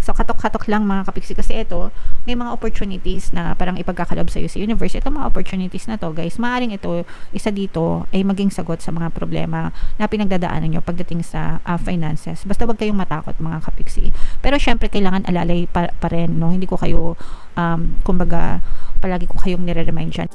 So, katok-katok lang mga kapiksi kasi ito, may mga opportunities na parang ipagkakalob sa'yo sa universe. Ito mga opportunities na to, guys, maaaring ito, isa dito, ay maging sagot sa mga problema na pinagdadaanan nyo pagdating sa finances. Basta wag kayong matakot mga kapiksi. Pero syempre, kailangan alalay pa rin, no? Hindi ko kayo, kumbaga, palagi ko kayong nire-remind dyan.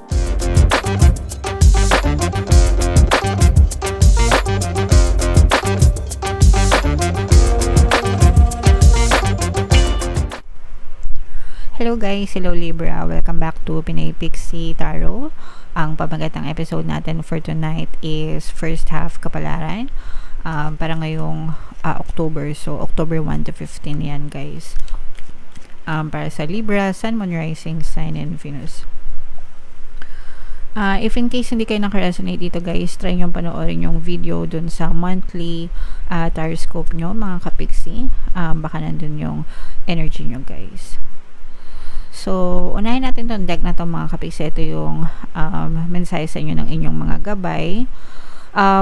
Hello guys, hello Libra. Welcome back to Pinay Pixie Tarot. Ang pamagatang episode natin for tonight is first half kapalaran. Para ngayong October. So, October 1 to 15 yan guys. Para sa Libra, Sun, Moon, Rising, Sign, and Venus. If in case hindi kayo nakaresonate dito guys, try nyo panoorin yung video dun sa monthly Taroscope nyo mga kapiksi. Baka nandun yung energy nyo guys. So, unahin natin itong deck na to mga kapiksi. Ito yung mensahe sa inyo ng inyong mga gabay.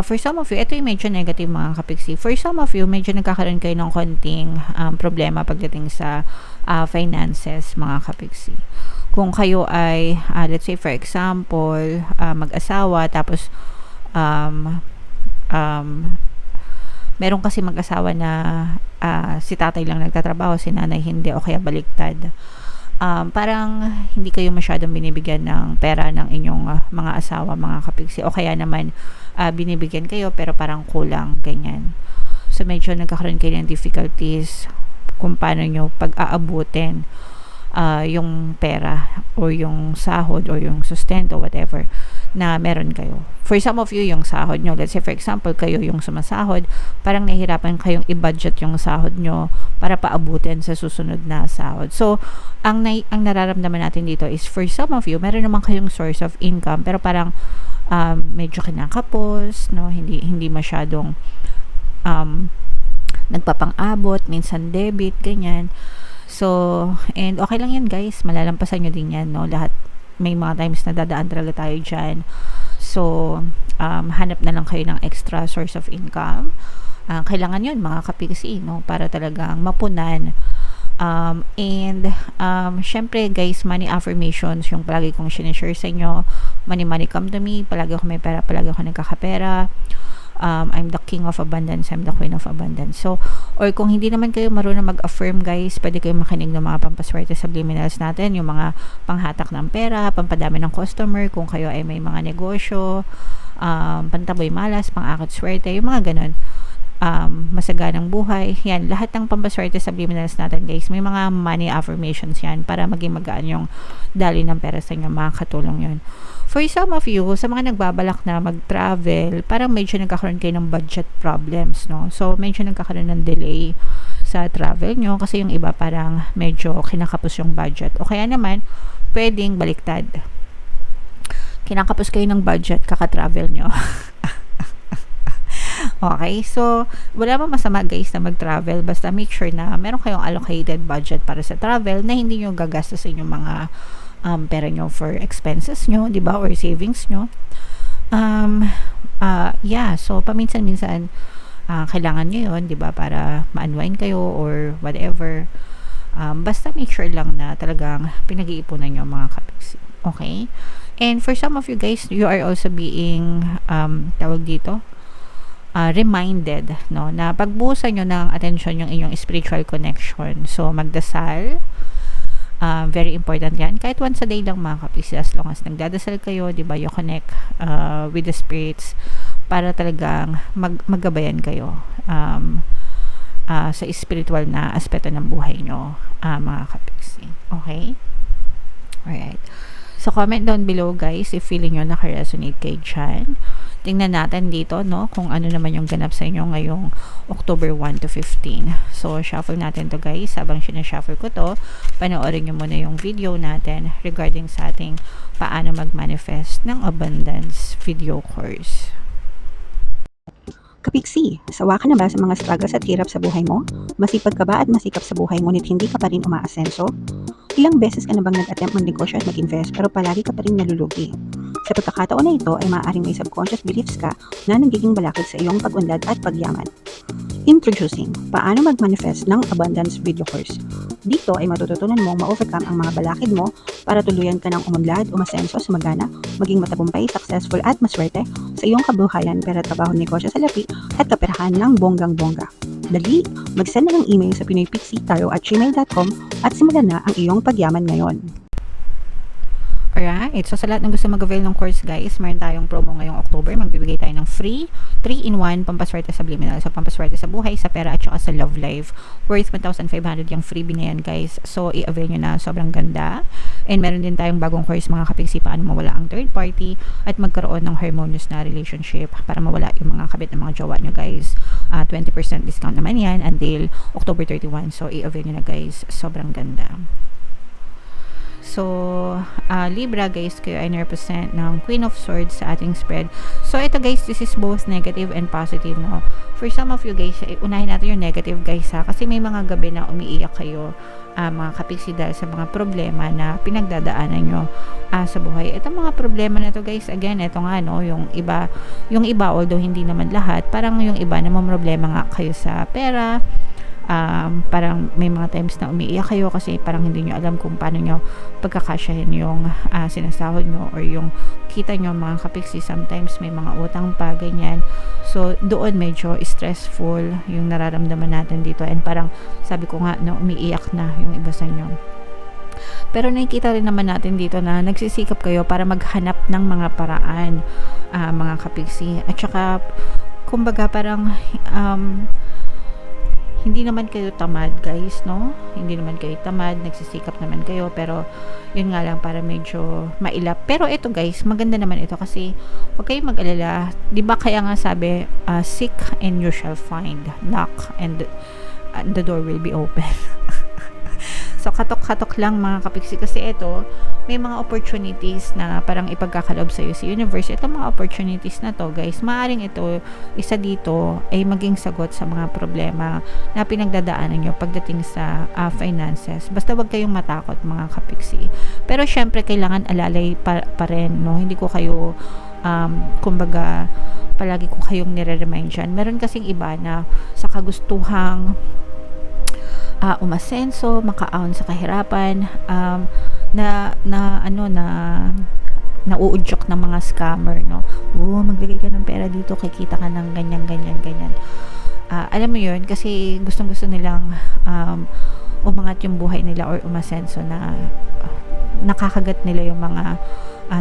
For some of you, ito yung medyo negative mga kapiksi. For some of you, medyo nagkakaroon kayo ng konting problema pagdating sa finances mga kapiksi. Kung kayo ay, let's say for example, mag-asawa, tapos meron kasi mag-asawa na si tatay lang nagtatrabaho, si nanay hindi, o kaya baliktad. Parang hindi kayo masyadong binibigyan ng pera ng inyong mga asawa, mga kapiksi, o kaya naman binibigyan kayo pero parang kulang, ganyan. So medyo nagkakaroon kayo ng difficulties kung paano nyo pag-aabutin yung pera or yung sahod or yung sustento, whatever na meron kayo. For some of you, yung sahod nyo, let's say for example, kayo yung sumasahod, parang nahihirapan kayong i-budget yung sahod nyo para paabutin sa susunod na sahod. So, ang nararamdaman natin dito is for some of you, meron naman kayong source of income, pero parang medyo kinakapos, no? Hindi masyadong nagpapang-abot, minsan debit, ganyan. So, and okay lang yan guys, malalampasan nyo din yan, no? Lahat, may mga times na dadaan talaga tayo dyan. So, hanap na lang kayo ng extra source of income. Kailangan yun mga kapiksi, no? Para talagang mapunan. Syempre guys, money affirmations, yung palagi kong sinishare sa inyo. Money come to me, palagi ako may pera, palagi ako nagkakapera. I'm the king of abundance, I'm the queen of abundance. So, or kung hindi naman kayo marunong mag-affirm guys, pwede kayo makinig ng mga pampaswerte subliminals natin, yung mga panghatak ng pera, pampadami ng customer, kung kayo ay may mga negosyo, pantaboy malas, pang-akit swerte, yung mga ganun. Masaganang buhay, yan, lahat ng pampaswerte subliminals natin guys, may mga money affirmations yan para maging magaan yung daloy ng pera sa inyo, makakatulong yun. For some of you, sa mga nagbabalak na mag-travel, parang medyo nagkakaroon kayo ng budget problems, no? So, medyo nagkakaroon ng delay sa travel nyo kasi yung iba parang medyo kinakapos yung budget. O kaya naman, pwedeng baliktad. Kinakapos kayo ng budget, kaka-travel nyo. Okay, so wala pa masama guys na mag-travel, basta make sure na meron kayong allocated budget para sa travel na hindi nyo gagastos sa inyong mga pera nyo for expenses nyo, di ba, or savings nyo. Yeah, so paminsan-minsan kailangan nyo yun, di ba, para ma-unwind kayo or whatever. Basta make sure lang na talagang pinag-iipunan nyo mga kapiksi. Okay? And for some of you guys, you are also being tawag dito, reminded, no, na pagbuhusan nyo ng attention yung inyong spiritual connection. So, magdasal, very important yan. Kahit once a day lang mga kapisi, as long as nagdadasal kayo, di ba, you connect with the spirits para talagang maggabayan kayo sa spiritual na aspeto ng buhay nyo, mga kapisi. Okay? Alright. So, comment down below guys if feeling nyo naka-resonate kayo dyan. Tingnan natin dito, no, kung ano naman yung ganap sa inyo ngayong October 1 to 15. So, shuffle natin to guys. Habang sinashuffle ko to, panoorin nyo muna yung video natin regarding sa ating paano mag-manifest ng abundance video course. Kapiksi, sawa ka na ba sa mga struggles at hirap sa buhay mo? Masipag ka ba at masikap sa buhay ngunit hindi ka pa rin umaasenso? Ilang beses ka na bang nag-attempt mag-negosyo at mag-invest pero palagi ka pa rin nalulugi? Sa pagkakataon na ito ay maaaring may subconscious beliefs ka na nagiging balakid sa iyong pag-unlad at pagyaman. Introducing, paano mag-manifest ng abundance video course. Dito ay matututunan mong ma-overcome ang mga balakid mo para tuluyan ka ng umunlad, umasenso, sumagana, maging matagumpay, successful at maswerte sa iyong kabuhayan, pera, trabaho, negosyo, salapi at kaperahan ng bonggang-bongga. Dali, mag-send na ng email sa pinoypixie@gmail.com at simulan na ang iyong pagyaman ngayon. Alright, so sa lahat ng gusto mag-avail ng course guys, meron tayong promo ngayong October. Magbibigay tayo ng free 3-in-1 pampaswerte sa subliminal. So pampaswerte sa buhay, sa pera at saka sa love life. Worth 1,500 yung freebie na yan guys. So i-avail nyo na, sobrang ganda. And meron din tayong bagong course mga kapigsi, paano mawala ang third party at magkaroon ng harmonious na relationship para mawala yung mga kabit ng mga jowa nyo guys. 20% discount naman yan until October 31. So i-avail nyo na guys, sobrang ganda. So, Libra guys, kayo ay represent ng Queen of Swords sa ating spread. So, ito guys, this is both negative and positive, no? For some of you guys, unahin natin yung negative guys ha, kasi may mga gabi na umiiyak kayo, mga kapiksi dahil sa mga problema na pinagdadaanan nyo sa buhay. Itong mga problema na to guys, again, ito nga no, yung iba, although hindi naman lahat, parang yung iba na problema nga kayo sa pera. Parang may mga times na umiiyak kayo kasi parang hindi nyo alam kung paano nyo pagkakasyahin yung sinasahod nyo or yung kita nyo mga kapiksi. Sometimes may mga utang pa, ganyan. So, doon medyo stressful yung nararamdaman natin dito and parang sabi ko nga na umiiyak na yung iba sa inyo. Pero nakikita rin naman natin dito na nagsisikap kayo para maghanap ng mga paraan, mga kapiksi. At saka, kumbaga parang hindi naman kayo tamad guys, no? Hindi naman kayo tamad, nagsisikap naman kayo, pero yun nga lang para medyo mailap. Pero ito guys, maganda naman ito kasi huwag kayong mag-alala. Di ba kaya nga sabi, seek and you shall find, knock and the door will be open. So katok-katok lang mga kapiksi kasi ito, may mga opportunities na parang ipagkakalob sa iyo si universe. Itong mga opportunities na to guys, maaring ito, isa dito ay maging sagot sa mga problema na pinagdadaanan nyo pagdating sa finances. Basta wag kayong matakot mga kapiksi. Pero syempre kailangan alalay pa rin, no? Hindi ko kayo kumbaga palagi ko kayong nire-remind dyan. Meron kasing iba na sa kagustuhang umasenso, makaahon sa kahirapan, nauudyok ng mga scammer, no? Maglagay ka ng pera dito, kikita ka ng ganyan. Alam mo yun, kasi gustong-gusto nilang umangat yung buhay nila or umasenso na nakakagat nila yung mga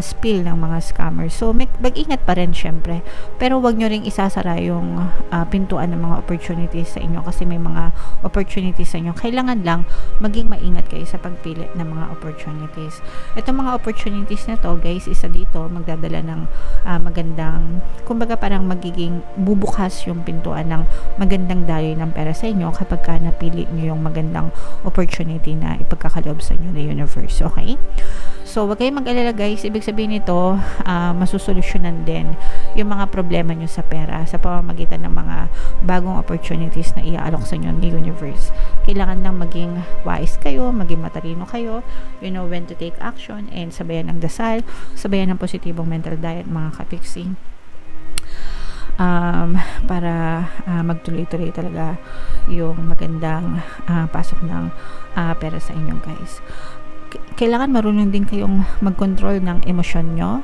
spill ng mga scammers. So, mag-ingat pa rin syempre. Pero wag nyo ring isasara yung pintuan ng mga opportunities sa inyo kasi may mga opportunities sa inyo. Kailangan lang maging maingat kayo sa pagpili ng mga opportunities. Itong mga opportunities na to, guys, isa dito, magdadala ng magandang, kumbaga parang magiging bubukas yung pintuan ng magandang daloy ng pera sa inyo kapag ka napili nyo yung magandang opportunity na ipagkakalob sa inyo na universe. Okay? So, wag kayong mag-alala guys. Ibig sabihin nito, masusolusyonan din yung mga problema nyo sa pera sa pamamagitan ng mga bagong opportunities na iaalok sa inyo ni universe. Kailangan lang maging wise kayo, maging matalino kayo, you know when to take action, and sabayan ng dasal, sabayan ng positibong mental diet mga kapiksi. Para magtuloy-tuloy talaga yung magandang pasok ng pera sa inyo guys. Kailangan marunong din kayong mag-control ng emosyon nyo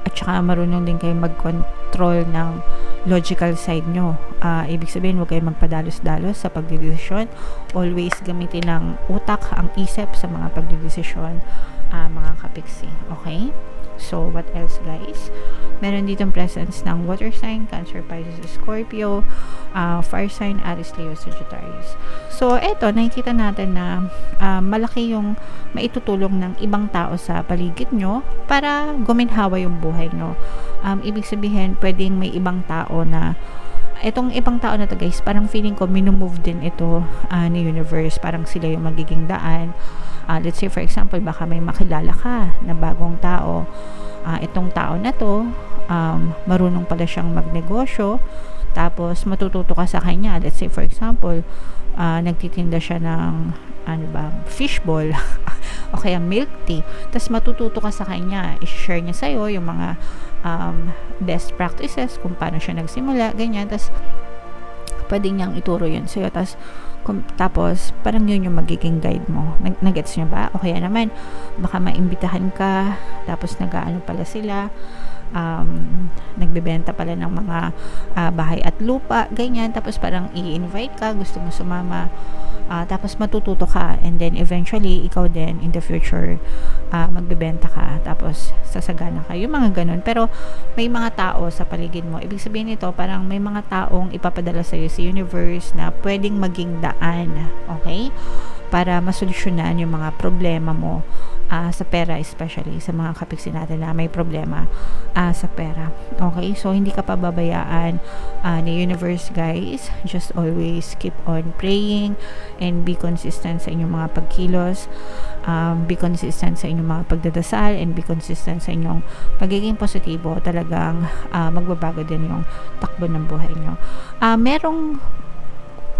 at saka marunong din kayong mag-control ng logical side nyo. Ibig sabihin, huwag kayong magpadalos-dalos sa pagdidesisyon. Always gamitin ng utak, ang isip sa mga pagdidesisyon, mga kapiksi. Okay? So, what else guys? Meron ditong presence ng water sign, Cancer, Pisces, Scorpio, fire sign, Aries, Leo, Sagittarius. So, eto, nakikita natin na malaki yung maitutulong ng ibang tao sa paligid nyo para guminhawa yung buhay nyo. Ibig sabihin, pwedeng may ibang tao na itong ibang tao na to guys, parang feeling ko minumove din ito ni universe. Parang sila yung magiging daan. Let's say for example, baka may makilala ka na bagong tao. Itong tao na to, marunong pala siyang magnegosyo, tapos matututo ka sa kanya. Let's say for example, nagtitinda siya ng fishball o kaya milk tea, tapos matututo ka sa kanya, i-share niya sa'yo yung mga best practices kung paano siya nagsimula, ganyan. Tapos pwede niyang ituro yun sa'yo. Tapos, parang yun yung magiging guide mo. Nagets nyo ba? O kaya naman, baka maimbitahan ka, tapos nag-aano pala sila, nagbebenta pala ng mga bahay at lupa, ganyan. Tapos parang i-invite ka, gusto mo sumama, tapos matututo ka, and then eventually ikaw din in the future magbebenta ka, tapos sasagana ka, yung mga ganun. Pero may mga tao sa paligid mo, ibig sabihin nito, parang may mga taong ipapadala sa'yo sa universe na pwedeng maging daan, okay, para masolusyonan yung mga problema mo sa pera, especially sa mga kapiksi natin na may problema sa pera. Okay, so hindi ka pababayaan ni universe, guys. Just always keep on praying and be consistent sa inyong mga pagkilos, be consistent sa inyong mga pagdadasal, and be consistent sa inyong pagiging positibo. Talagang magbabago din yung takbo ng buhay nyo.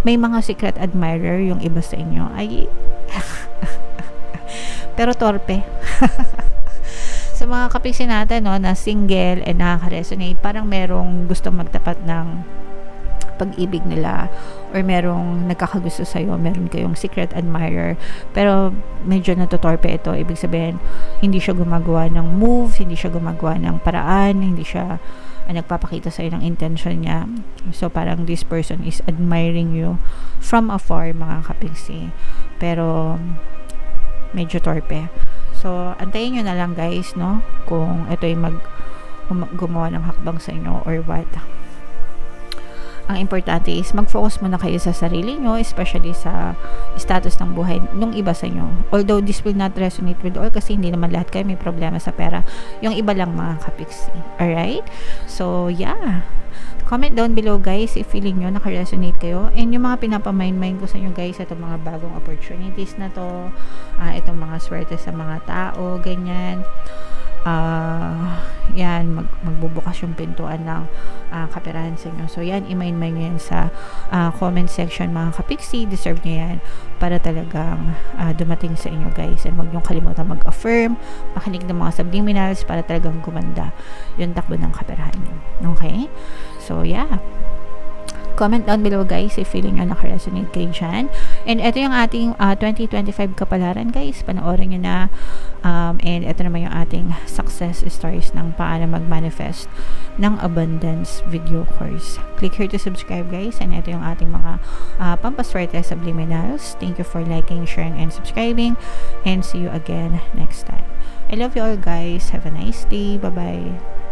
May mga secret admirer yung iba sa inyo, ay pero torpe. Sa mga kapiksi natin, no, na single and nakaka-resonate, parang merong gustong magtapat ng pag-ibig nila, or merong nagkakagusto sa'yo, meron kayong secret admirer, pero medyo natotorpe ito. Ibig sabihin, hindi siya gumagawa ng move, hindi siya gumagawa ng paraan, hindi siya nagpapakita sa'yo ng intention niya. So parang this person is admiring you from afar, mga kapiksi, pero medyo torpe. So antayin nyo na lang, guys, no, kung ito ay gumawa ng hakbang sa inyo or what. Ang importante is mag-focus muna kayo sa sarili nyo, especially sa status ng buhay nung iba sa inyo. Although this will not resonate with all, kasi hindi naman lahat kayo may problema sa pera. Yung iba lang, mga kapiksi. Alright? So yeah, comment down below, guys, if feeling nyo naka-resonate kayo, and yung mga pinapamind ko sa inyo, guys, itong mga bagong opportunities na to, itong mga swerte sa mga tao, ganyan. Yan, magbubukas yung pintuan ng kaperahan sa inyo. So yan, i-mind nyo yan sa comment section, mga kapiksi. Deserve nyo yan para talagang dumating sa inyo, guys. And huwag nyo kalimutan mag-affirm, makinig ng mga subliminals para talagang gumanda yung takbo ng kaperahan nyo. Okay? So yeah, comment down below, guys, if feeling nyo naka-resonate kayo dyan. And ito yung ating 2025 kapalaran, guys. Panoorin nyo na. And ito naman yung ating success stories ng paano mag-manifest ng abundance video course. Click here to subscribe, guys. And ito yung ating mga pampaswerte subliminals. Thank you for liking, sharing, and subscribing. And see you again next time. I love you all, guys. Have a nice day. Bye-bye.